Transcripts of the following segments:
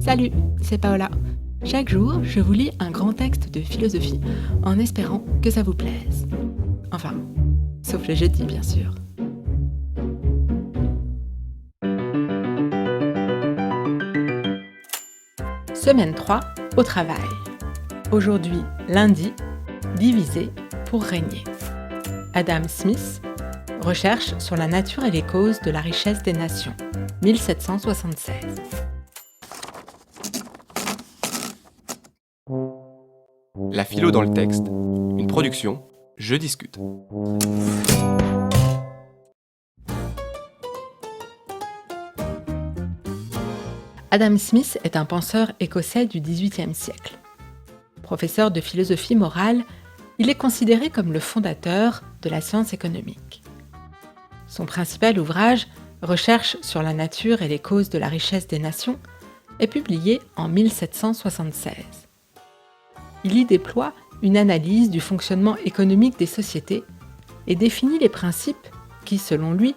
Salut, c'est Paola. Chaque jour, je vous lis un grand texte de philosophie en espérant que ça vous plaise. Enfin, sauf le jeudi, bien sûr. Semaine 3, au travail. Aujourd'hui, lundi, diviser pour régner. Adam Smith, Recherche sur la nature et les causes de la richesse des nations, 1776. La philo dans le texte, une production, Je discute. Adam Smith est un penseur écossais du XVIIIe siècle. Professeur de philosophie morale, il est considéré comme le fondateur de la science économique. Son principal ouvrage, Recherche sur la nature et les causes de la richesse des nations, est publié en 1776. Il y déploie une analyse du fonctionnement économique des sociétés et définit les principes qui, selon lui,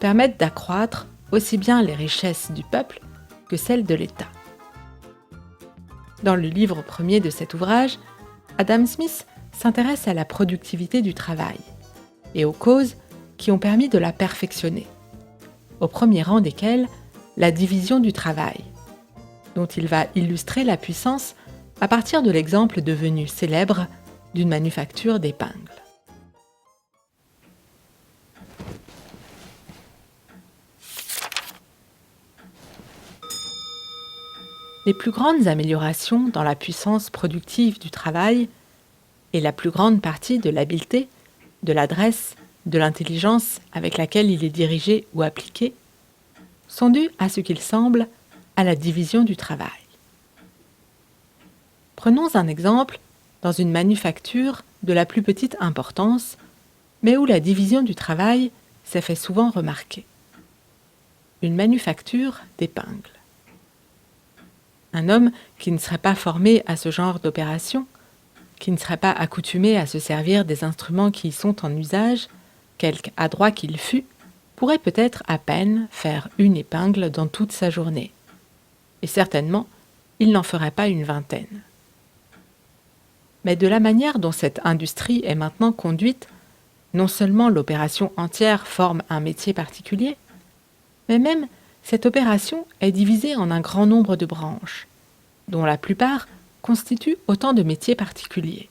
permettent d'accroître aussi bien les richesses du peuple que celles de l'État. Dans le livre premier de cet ouvrage, Adam Smith s'intéresse à la productivité du travail et aux causes qui ont permis de la perfectionner, au premier rang desquelles la division du travail, dont il va illustrer la puissance à partir de l'exemple devenu célèbre d'une manufacture d'épingles. Les plus grandes améliorations dans la puissance productive du travail et la plus grande partie de l'habileté, de l'adresse, de l'intelligence avec laquelle il est dirigé ou appliqué, sont dues à ce qu'il semble à la division du travail. Prenons un exemple dans une manufacture de la plus petite importance, mais où la division du travail s'est fait souvent remarquer. Une manufacture d'épingles. Un homme qui ne serait pas formé à ce genre d'opération, qui ne serait pas accoutumé à se servir des instruments qui y sont en usage, quelque adroit qu'il fût, pourrait peut-être à peine faire une épingle dans toute sa journée. Et certainement, il n'en ferait pas une vingtaine. Mais de la manière dont cette industrie est maintenant conduite, non seulement l'opération entière forme un métier particulier, mais même cette opération est divisée en un grand nombre de branches, dont la plupart constituent autant de métiers particuliers.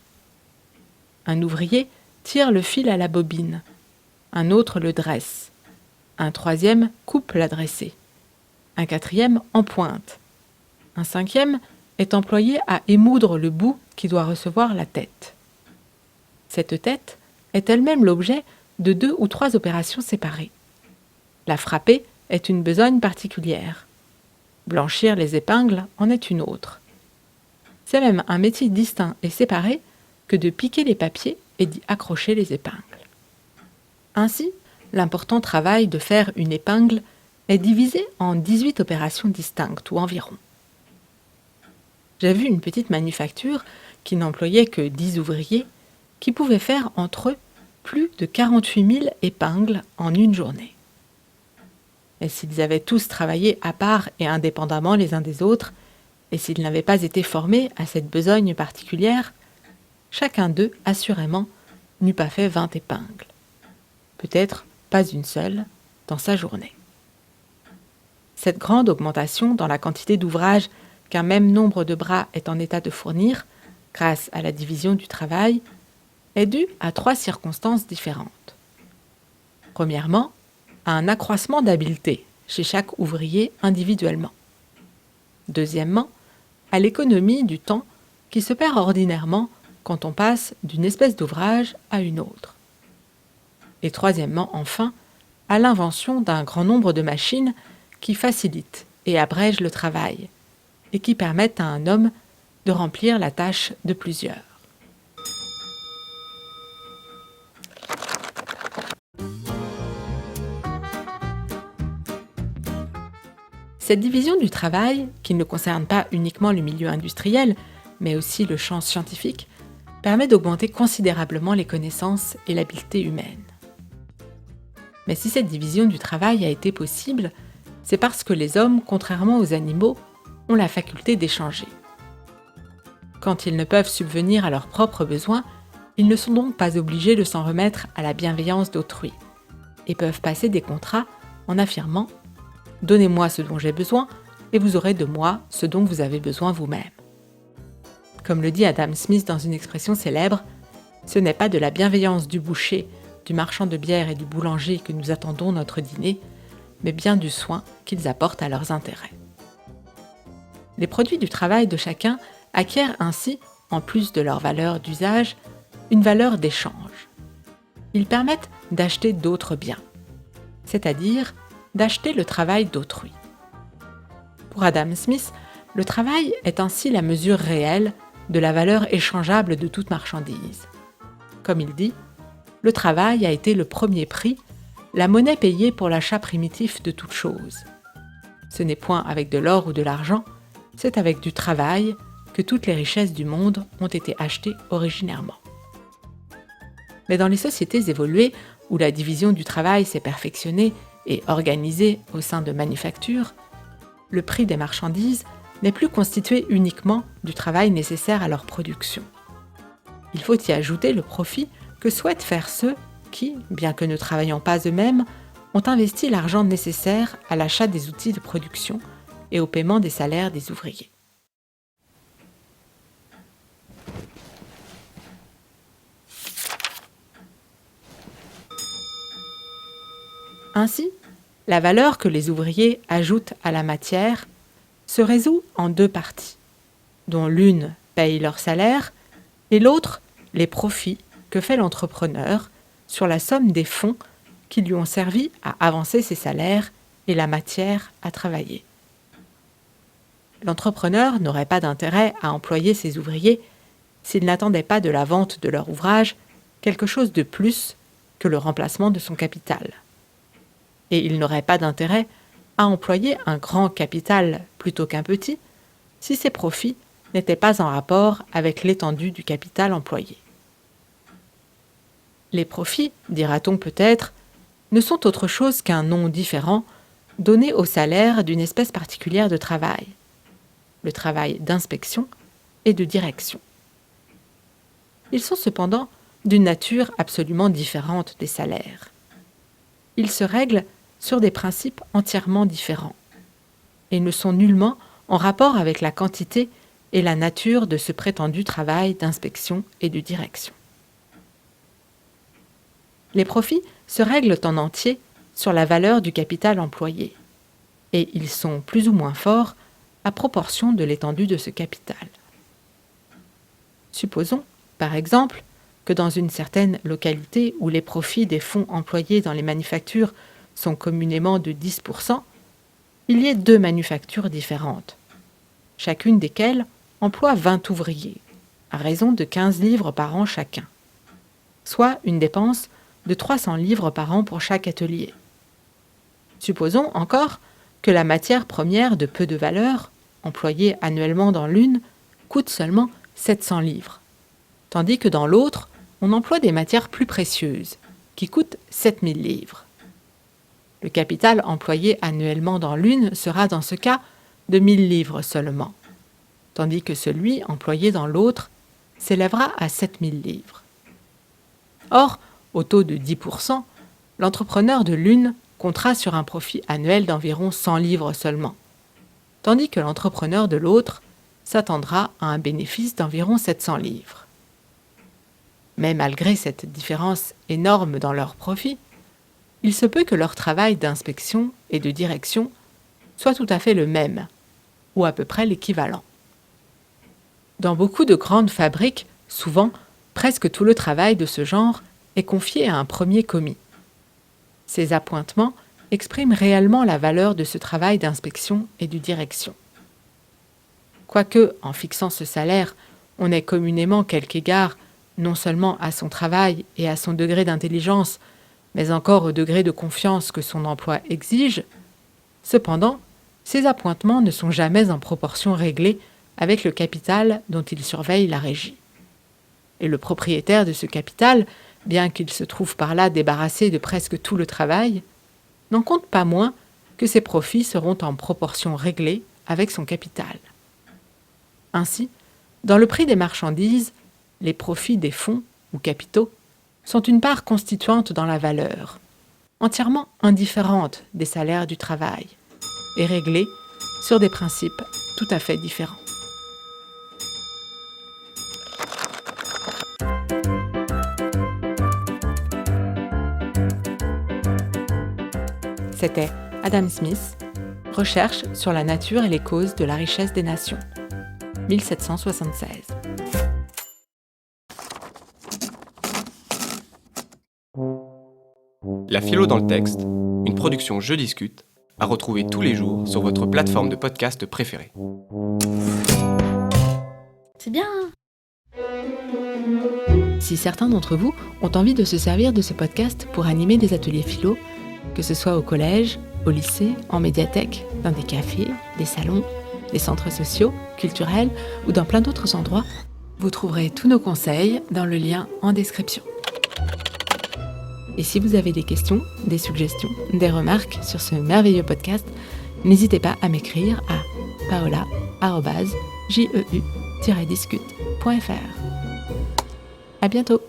Un ouvrier tire le fil à la bobine, un autre le dresse, un troisième coupe la dressée, un quatrième empointe, un cinquième est employé à émoudre le bout qui doit recevoir la tête. Cette tête est elle-même l'objet de 2 ou 3 opérations séparées. La frapper est une besogne particulière. Blanchir les épingles en est une autre. C'est même un métier distinct et séparé que de piquer les papiers et d'y accrocher les épingles. Ainsi, l'important travail de faire une épingle est divisé en 18 opérations distinctes ou environ. J'ai vu une petite manufacture qui n'employait que 10 ouvriers qui pouvaient faire entre eux plus de 48 000 épingles en une journée. Et s'ils avaient tous travaillé à part et indépendamment les uns des autres, et s'ils n'avaient pas été formés à cette besogne particulière, chacun d'eux, assurément, n'eût pas fait 20 épingles. Peut-être pas une seule dans sa journée. Cette grande augmentation dans la quantité d'ouvrages qu'un même nombre de bras est en état de fournir, grâce à la division du travail, est due à 3 circonstances différentes. Premièrement, à un accroissement d'habileté chez chaque ouvrier individuellement. Deuxièmement, à l'économie du temps qui se perd ordinairement quand on passe d'une espèce d'ouvrage à une autre. Et troisièmement, enfin, à l'invention d'un grand nombre de machines qui facilitent et abrègent le travail et qui permettent à un homme de remplir la tâche de plusieurs. Cette division du travail, qui ne concerne pas uniquement le milieu industriel, mais aussi le champ scientifique, permet d'augmenter considérablement les connaissances et l'habileté humaine. Mais si cette division du travail a été possible, c'est parce que les hommes, contrairement aux animaux, ont la faculté d'échanger. Quand ils ne peuvent subvenir à leurs propres besoins, ils ne sont donc pas obligés de s'en remettre à la bienveillance d'autrui et peuvent passer des contrats en affirmant « Donnez-moi ce dont j'ai besoin et vous aurez de moi ce dont vous avez besoin vous-même ». Comme le dit Adam Smith dans une expression célèbre, ce n'est pas de la bienveillance du boucher, du marchand de bière et du boulanger que nous attendons notre dîner, mais bien du soin qu'ils apportent à leurs intérêts. Les produits du travail de chacun acquièrent ainsi, en plus de leur valeur d'usage, une valeur d'échange. Ils permettent d'acheter d'autres biens, c'est-à-dire d'acheter le travail d'autrui. Pour Adam Smith, le travail est ainsi la mesure réelle de la valeur échangeable de toute marchandise. Comme il dit, le travail a été le premier prix, la monnaie payée pour l'achat primitif de toute chose. Ce n'est point avec de l'or ou de l'argent, c'est avec du travail que toutes les richesses du monde ont été achetées originairement. Mais dans les sociétés évoluées, où la division du travail s'est perfectionnée et organisée au sein de manufactures, le prix des marchandises n'est plus constitué uniquement du travail nécessaire à leur production. Il faut y ajouter le profit que souhaitent faire ceux qui, bien que ne travaillant pas eux-mêmes, ont investi l'argent nécessaire à l'achat des outils de production et au paiement des salaires des ouvriers. Ainsi, la valeur que les ouvriers ajoutent à la matière se résout en deux parties, dont l'une paye leur salaire et l'autre les profits que fait l'entrepreneur sur la somme des fonds qui lui ont servi à avancer ses salaires et la matière à travailler. L'entrepreneur n'aurait pas d'intérêt à employer ses ouvriers s'il n'attendait pas de la vente de leur ouvrage quelque chose de plus que le remplacement de son capital. Et il n'aurait pas d'intérêt à employer un grand capital plutôt qu'un petit si ses profits n'étaient pas en rapport avec l'étendue du capital employé. Les profits, dira-t-on peut-être, ne sont autre chose qu'un nom différent donné au salaire d'une espèce particulière de travail, le travail d'inspection et de direction. Ils sont cependant d'une nature absolument différente des salaires. Ils se règlent sur des principes entièrement différents et ne sont nullement en rapport avec la quantité et la nature de ce prétendu travail d'inspection et de direction. Les profits se règlent en entier sur la valeur du capital employé, et ils sont plus ou moins forts à proportion de l'étendue de ce capital. Supposons, par exemple, que dans une certaine localité où les profits des fonds employés dans les manufactures sont communément de 10%, il y ait 2 manufactures différentes, chacune desquelles emploie 20 ouvriers, à raison de 15 livres par an chacun, soit une dépense de 300 livres par an pour chaque atelier. Supposons encore que la matière première de peu de valeur, employée annuellement dans l'une, coûte seulement 700 livres, tandis que dans l'autre, on emploie des matières plus précieuses, qui coûtent 7000 livres. Le capital employé annuellement dans l'une sera dans ce cas de 1000 livres seulement, tandis que celui employé dans l'autre s'élèvera à 7000 livres. Or, au taux de 10%, l'entrepreneur de l'une comptera sur un profit annuel d'environ 100 livres seulement, tandis que l'entrepreneur de l'autre s'attendra à un bénéfice d'environ 700 livres. Mais malgré cette différence énorme dans leurs profits, il se peut que leur travail d'inspection et de direction soit tout à fait le même, ou à peu près l'équivalent. Dans beaucoup de grandes fabriques, souvent, presque tout le travail de ce genre est confié à un premier commis. Ces appointements expriment réellement la valeur de ce travail d'inspection et de direction. Quoique, en fixant ce salaire, on ait communément quelque égard non seulement à son travail et à son degré d'intelligence, mais encore au degré de confiance que son emploi exige, cependant, ces appointements ne sont jamais en proportion réglée avec le capital dont il surveille la régie. Et le propriétaire de ce capital, bien qu'il se trouve par là débarrassé de presque tout le travail, n'en compte pas moins que ses profits seront en proportion réglée avec son capital. Ainsi, dans le prix des marchandises, les profits des fonds ou capitaux sont une part constituante dans la valeur, entièrement indifférente des salaires du travail, et réglée sur des principes tout à fait différents. C'était Adam Smith, Recherche sur la nature et les causes de la richesse des nations, 1776. La philo dans le texte, une production Je discute, à retrouver tous les jours sur votre plateforme de podcast préférée. C'est bien. Si certains d'entre vous ont envie de se servir de ce podcast pour animer des ateliers philo, que ce soit au collège, au lycée, en médiathèque, dans des cafés, des salons, des centres sociaux, culturels ou dans plein d'autres endroits, vous trouverez tous nos conseils dans le lien en description. Et si vous avez des questions, des suggestions, des remarques sur ce merveilleux podcast, n'hésitez pas à m'écrire à paola@jeu-discute.fr. À bientôt!